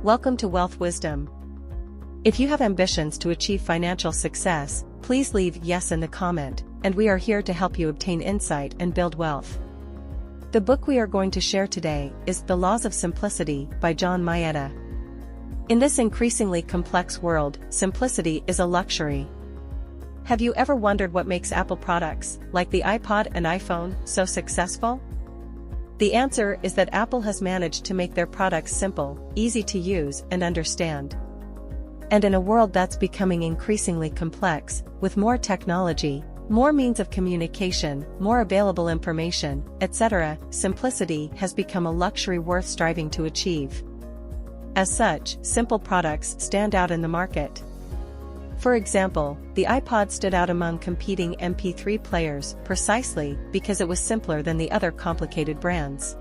Welcome to Wealth Wisdom. If you have ambitions to achieve financial success, please leave yes in the comment, and we are here to help you obtain insight and build wealth. The book we are going to share today is The Laws of Simplicity by Maeda. In this increasingly complex world, simplicity is a luxury. Have you ever wondered what makes Apple products, like the iPod and iPhone, so successful? The answer is that Apple has managed to make their products simple, easy to use and understand. And in a world that's becoming increasingly complex, with more technology, more means of communication, more available information, etc., simplicity has become a luxury worth striving to achieve. As such, simple products stand out in the market. For example, the iPod stood out among competing MP3 players precisely because it was simpler than the other complicated brands.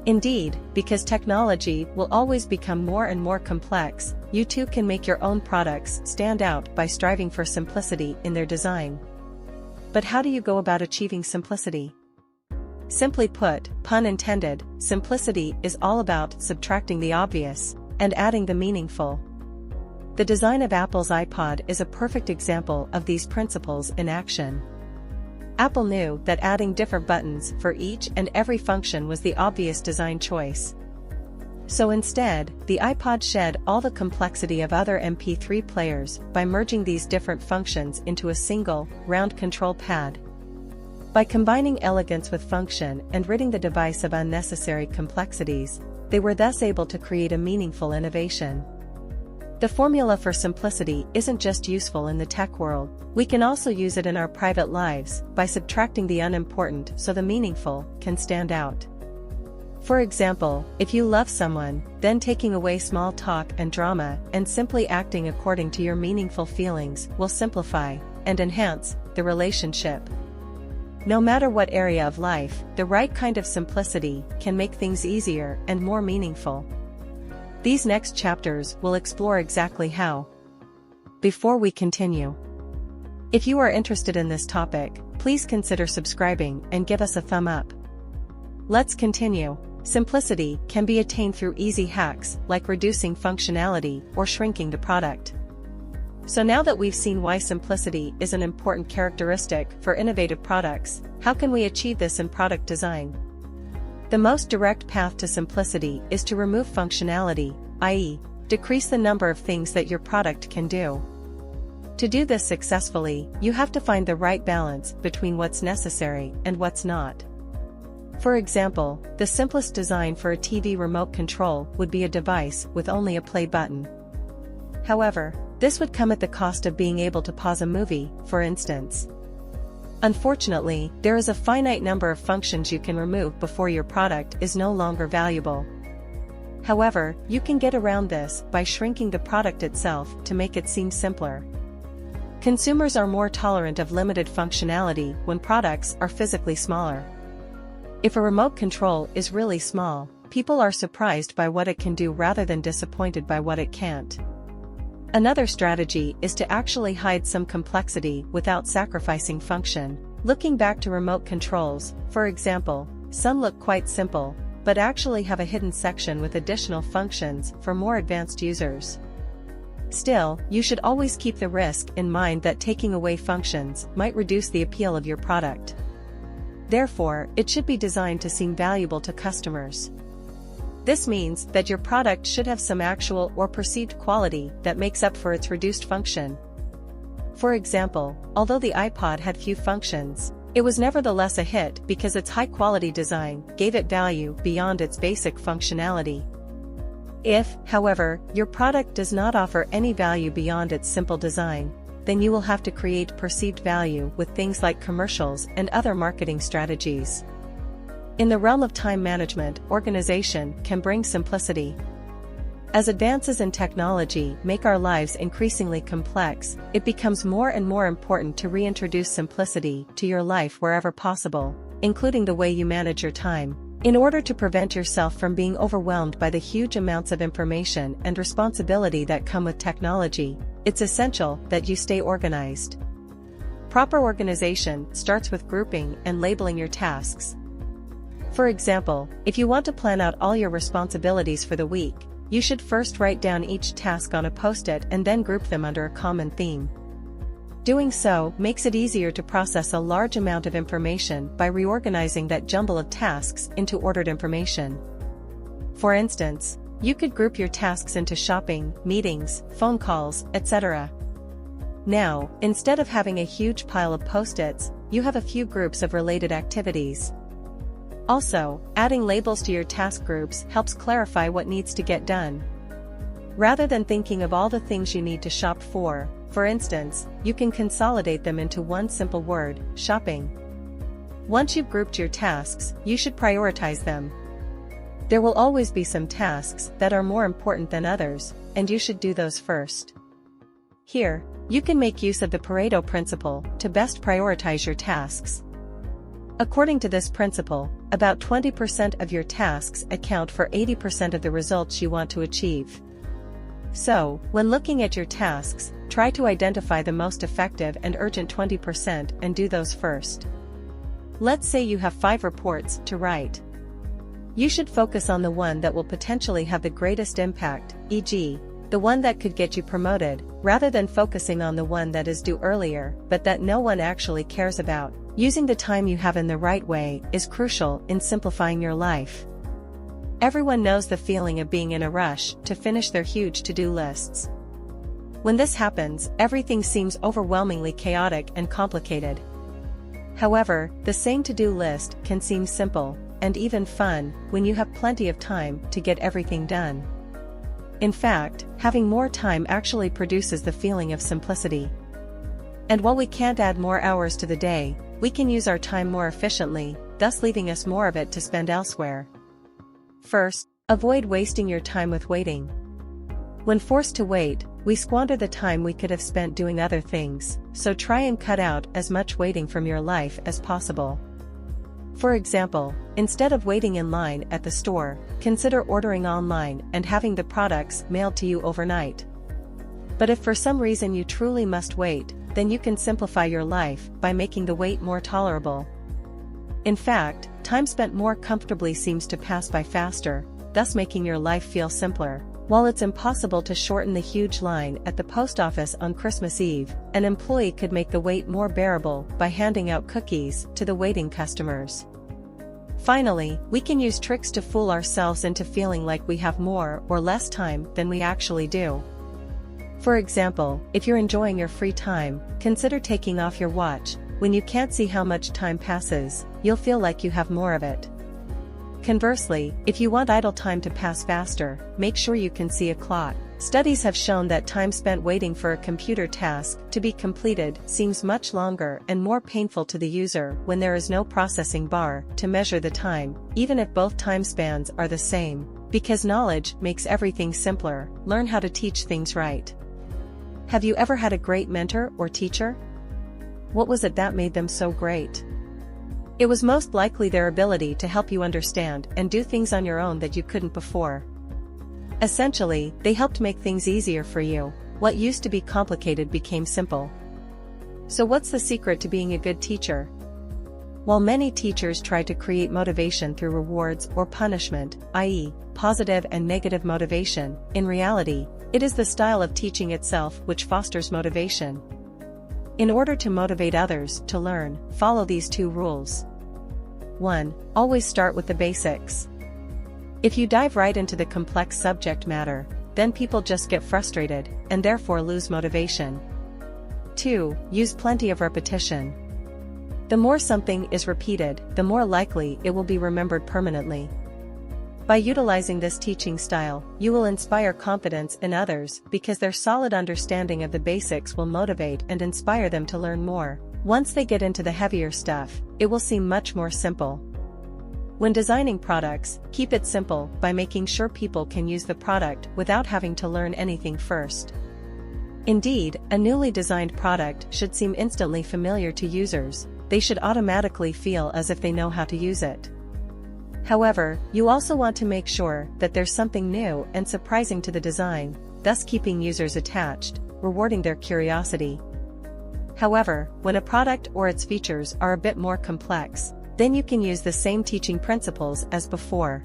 Indeed, because technology will always become more and more complex, you too can make your own products stand out by striving for simplicity in their design. But how do you go about achieving simplicity? Simply put, pun intended, simplicity is all about subtracting the obvious and adding the meaningful. The design of Apple's iPod is a perfect example of these principles in action. Apple knew that adding different buttons for each and every function was the obvious design choice. So instead, the iPod shed all the complexity of other MP3 players by merging these different functions into a single, round control pad. By combining elegance with function and ridding the device of unnecessary complexities, they were thus able to create a meaningful innovation. The formula for simplicity isn't just useful in the tech world, we can also use it in our private lives by subtracting the unimportant so the meaningful can stand out. For example, if you love someone, then taking away small talk and drama and simply acting according to your meaningful feelings will simplify and enhance the relationship. No matter what area of life, the right kind of simplicity can make things easier and more meaningful. These next chapters will explore exactly how. Before we continue, if you are interested in this topic, please consider subscribing and give us a thumb up. Let's continue. Simplicity can be attained through easy hacks like reducing functionality or shrinking the product. So now that we've seen why simplicity is an important characteristic for innovative products, how can we achieve this in product design? The most direct path to simplicity is to remove functionality, i.e., decrease the number of things that your product can do. To do this successfully, you have to find the right balance between what's necessary and what's not. For example, the simplest design for a TV remote control would be a device with only a play button. However, this would come at the cost of being able to pause a movie, for instance. Unfortunately, there is a finite number of functions you can remove before your product is no longer valuable. However, you can get around this by shrinking the product itself to make it seem simpler. Consumers are more tolerant of limited functionality when products are physically smaller. If a remote control is really small, people are surprised by what it can do rather than disappointed by what it can't. Another strategy is to actually hide some complexity without sacrificing function. Looking back to remote controls, for example, some look quite simple, but actually have a hidden section with additional functions for more advanced users. Still, you should always keep the risk in mind that taking away functions might reduce the appeal of your product. Therefore, it should be designed to seem valuable to customers. This means that your product should have some actual or perceived quality that makes up for its reduced function. For example, although the iPod had few functions, it was nevertheless a hit because its high-quality design gave it value beyond its basic functionality. If, however, your product does not offer any value beyond its simple design, then you will have to create perceived value with things like commercials and other marketing strategies. In the realm of time management, organization can bring simplicity. As advances in technology make our lives increasingly complex, it becomes more and more important to reintroduce simplicity to your life wherever possible, including the way you manage your time. In order to prevent yourself from being overwhelmed by the huge amounts of information and responsibility that come with technology, it's essential that you stay organized. Proper organization starts with grouping and labeling your tasks. For example, if you want to plan out all your responsibilities for the week, you should first write down each task on a post-it and then group them under a common theme. Doing so makes it easier to process a large amount of information by reorganizing that jumble of tasks into ordered information. For instance, you could group your tasks into shopping, meetings, phone calls, etc. Now, instead of having a huge pile of post-its, you have a few groups of related activities. Also, adding labels to your task groups helps clarify what needs to get done. Rather than thinking of all the things you need to shop for instance, you can consolidate them into one simple word: shopping. Once you've grouped your tasks, you should prioritize them. There will always be some tasks that are more important than others, and you should do those first. Here, you can make use of the Pareto principle to best prioritize your tasks. According to this principle, about 20% of your tasks account for 80% of the results you want to achieve. So, when looking at your tasks, try to identify the most effective and urgent 20% and do those first. Let's say you have 5 reports to write. You should focus on the one that will potentially have the greatest impact, e.g., the one that could get you promoted, rather than focusing on the one that is due earlier but that no one actually cares about. Using the time you have in the right way is crucial in simplifying your life. Everyone knows the feeling of being in a rush to finish their huge to-do lists. When this happens, everything seems overwhelmingly chaotic and complicated. However, the same to-do list can seem simple, and even fun, when you have plenty of time to get everything done. In fact, having more time actually produces the feeling of simplicity. And while we can't add more hours to the day, we can use our time more efficiently, thus leaving us more of it to spend elsewhere. First, avoid wasting your time with waiting. When forced to wait, we squander the time we could have spent doing other things, so try and cut out as much waiting from your life as possible. For example, instead of waiting in line at the store, consider ordering online and having the products mailed to you overnight. But if for some reason you truly must wait, then you can simplify your life by making the wait more tolerable. In fact, time spent more comfortably seems to pass by faster, thus making your life feel simpler. While it's impossible to shorten the huge line at the post office on Christmas Eve, an employee could make the wait more bearable by handing out cookies to the waiting customers. Finally, we can use tricks to fool ourselves into feeling like we have more or less time than we actually do. For example, if you're enjoying your free time, consider taking off your watch. When you can't see how much time passes, you'll feel like you have more of it. Conversely, if you want idle time to pass faster, make sure you can see a clock. Studies have shown that time spent waiting for a computer task to be completed seems much longer and more painful to the user when there is no processing bar to measure the time, even if both time spans are the same. Because knowledge makes everything simpler, learn how to teach things right. Have you ever had a great mentor or teacher? What was it that made them so great? It was most likely their ability to help you understand and do things on your own that you couldn't before. Essentially, they helped make things easier for you. What used to be complicated became simple. So what's the secret to being a good teacher? While many teachers try to create motivation through rewards or punishment, i.e., positive and negative motivation, in reality, it is the style of teaching itself which fosters motivation. In order to motivate others to learn, follow these 2 rules. 1. Always start with the basics. If you dive right into the complex subject matter, then people just get frustrated, and therefore lose motivation. 2. Use plenty of repetition. The more something is repeated, the more likely it will be remembered permanently. By utilizing this teaching style, you will inspire confidence in others because their solid understanding of the basics will motivate and inspire them to learn more. Once they get into the heavier stuff, it will seem much more simple. When designing products, keep it simple by making sure people can use the product without having to learn anything first. Indeed, a newly designed product should seem instantly familiar to users. They should automatically feel as if they know how to use it. However, you also want to make sure that there's something new and surprising to the design, thus keeping users attached, rewarding their curiosity. However, when a product or its features are a bit more complex, then you can use the same teaching principles as before.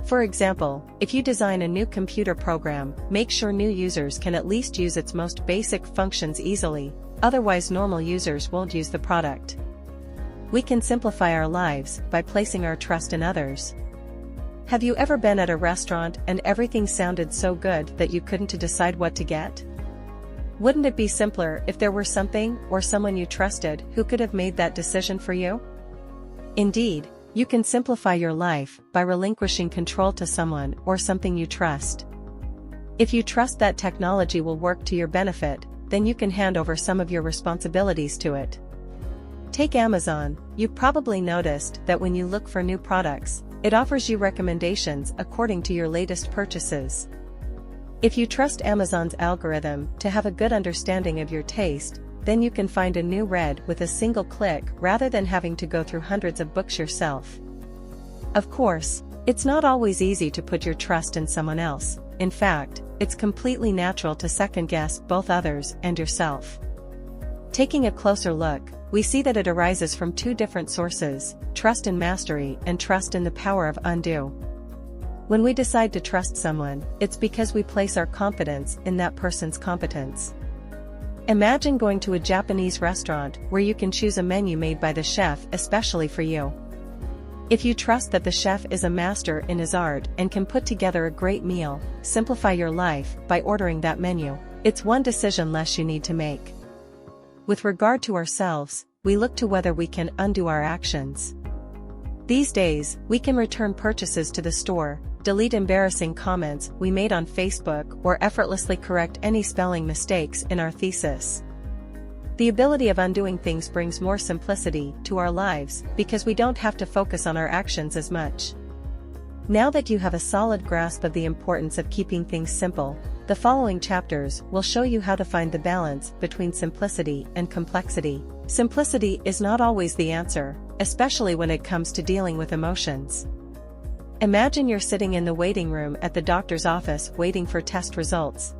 For example, if you design a new computer program, make sure new users can at least use its most basic functions easily, otherwise normal users won't use the product. We can simplify our lives by placing our trust in others. Have you ever been at a restaurant and everything sounded so good that you couldn't decide what to get? Wouldn't it be simpler if there were something or someone you trusted who could have made that decision for you? Indeed, you can simplify your life by relinquishing control to someone or something you trust. If you trust that technology will work to your benefit, then you can hand over some of your responsibilities to it. Take Amazon. You've probably noticed that when you look for new products, it offers you recommendations according to your latest purchases. If you trust Amazon's algorithm to have a good understanding of your taste, then you can find a new read with a single click rather than having to go through hundreds of books yourself. Of course, it's not always easy to put your trust in someone else. In fact, it's completely natural to second-guess both others and yourself. Taking a closer look, we see that it arises from two different sources: trust in mastery and trust in the power of undo. When we decide to trust someone, it's because we place our confidence in that person's competence. Imagine going to a Japanese restaurant where you can choose a menu made by the chef especially for you. If you trust that the chef is a master in his art and can put together a great meal, simplify your life by ordering that menu. It's one decision less you need to make. With regard to ourselves, we look to whether we can undo our actions. These days, we can return purchases to the store, delete embarrassing comments we made on Facebook, or effortlessly correct any spelling mistakes in our thesis. The ability of undoing things brings more simplicity to our lives because we don't have to focus on our actions as much. Now that you have a solid grasp of the importance of keeping things simple, the following chapters will show you how to find the balance between simplicity and complexity. Simplicity is not always the answer, especially when it comes to dealing with emotions. Imagine you're sitting in the waiting room at the doctor's office waiting for test results.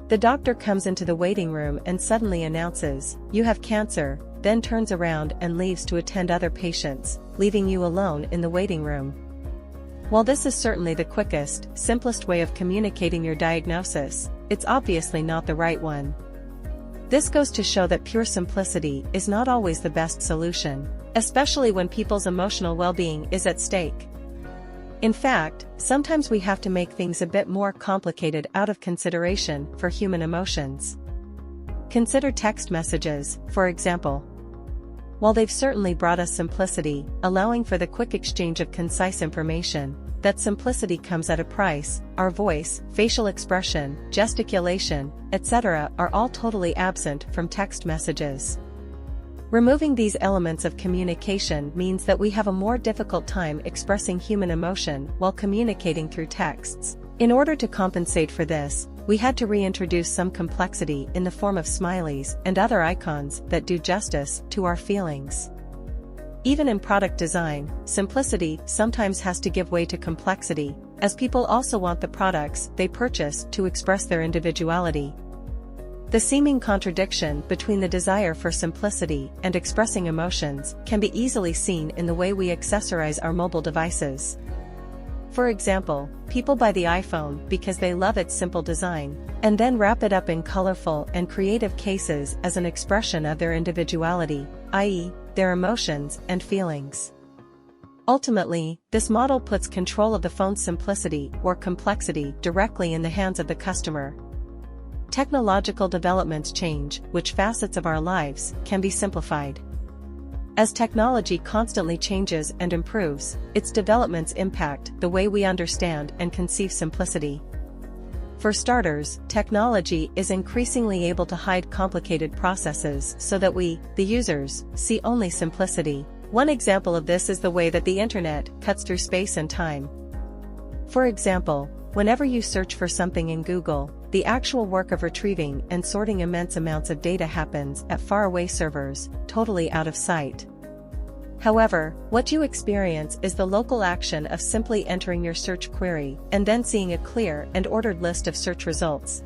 The doctor comes into the waiting room and suddenly announces, "You have cancer," then turns around and leaves to attend other patients, leaving you alone in the waiting room. While this is certainly the quickest, simplest way of communicating your diagnosis, it's obviously not the right one. This goes to show that pure simplicity is not always the best solution, especially when people's emotional well-being is at stake. In fact, sometimes we have to make things a bit more complicated out of consideration for human emotions. Consider text messages, for example. While they've certainly brought us simplicity, allowing for the quick exchange of concise information, that simplicity comes at a price. Our voice, facial expression, gesticulation, etc. are all totally absent from text messages. Removing these elements of communication means that we have a more difficult time expressing human emotion while communicating through texts. In order to compensate for this, we had to reintroduce some complexity in the form of smileys and other icons that do justice to our feelings. Even in product design, simplicity sometimes has to give way to complexity, as people also want the products they purchase to express their individuality. The seeming contradiction between the desire for simplicity and expressing emotions can be easily seen in the way we accessorize our mobile devices. For example, people buy the iPhone because they love its simple design, and then wrap it up in colorful and creative cases as an expression of their individuality, i.e., their emotions and feelings. Ultimately, this model puts control of the phone's simplicity or complexity directly in the hands of the customer. Technological developments change which facets of our lives can be simplified. As technology constantly changes and improves, its developments impact the way we understand and conceive simplicity. For starters, technology is increasingly able to hide complicated processes so that we, the users, see only simplicity. One example of this is the way that the internet cuts through space and time. For example, whenever you search for something in Google, the actual work of retrieving and sorting immense amounts of data happens at faraway servers, totally out of sight. However, what you experience is the local action of simply entering your search query and then seeing a clear and ordered list of search results.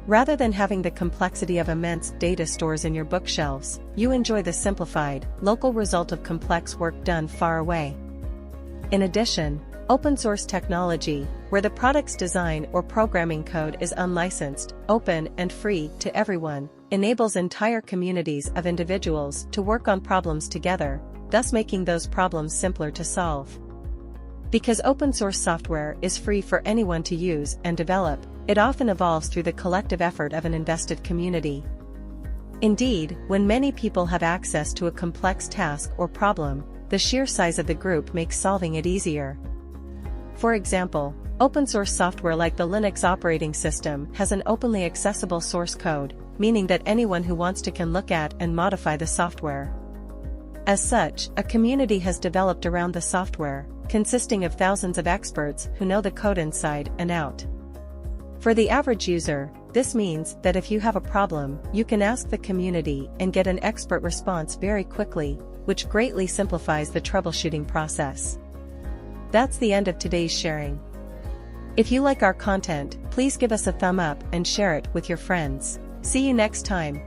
Rather than having the complexity of immense data stores in your bookshelves, you enjoy the simplified, local result of complex work done far away. In addition, Open source technology, where the product's design or programming code is unlicensed, open and free to everyone, enables entire communities of individuals to work on problems together, thus making those problems simpler to solve. Because open source software is free for anyone to use and develop, it often evolves through the collective effort of an invested community. Indeed, when many people have access to a complex task or problem, the sheer size of the group makes solving it easier. For example, open source software like the Linux operating system has an openly accessible source code, meaning that anyone who wants to can look at and modify the software. As such, a community has developed around the software, consisting of thousands of experts who know the code inside and out. For the average user, this means that if you have a problem, you can ask the community and get an expert response very quickly, which greatly simplifies the troubleshooting process. That's the end of today's sharing. If you like our content, please give us a thumb up and share it with your friends. See you next time.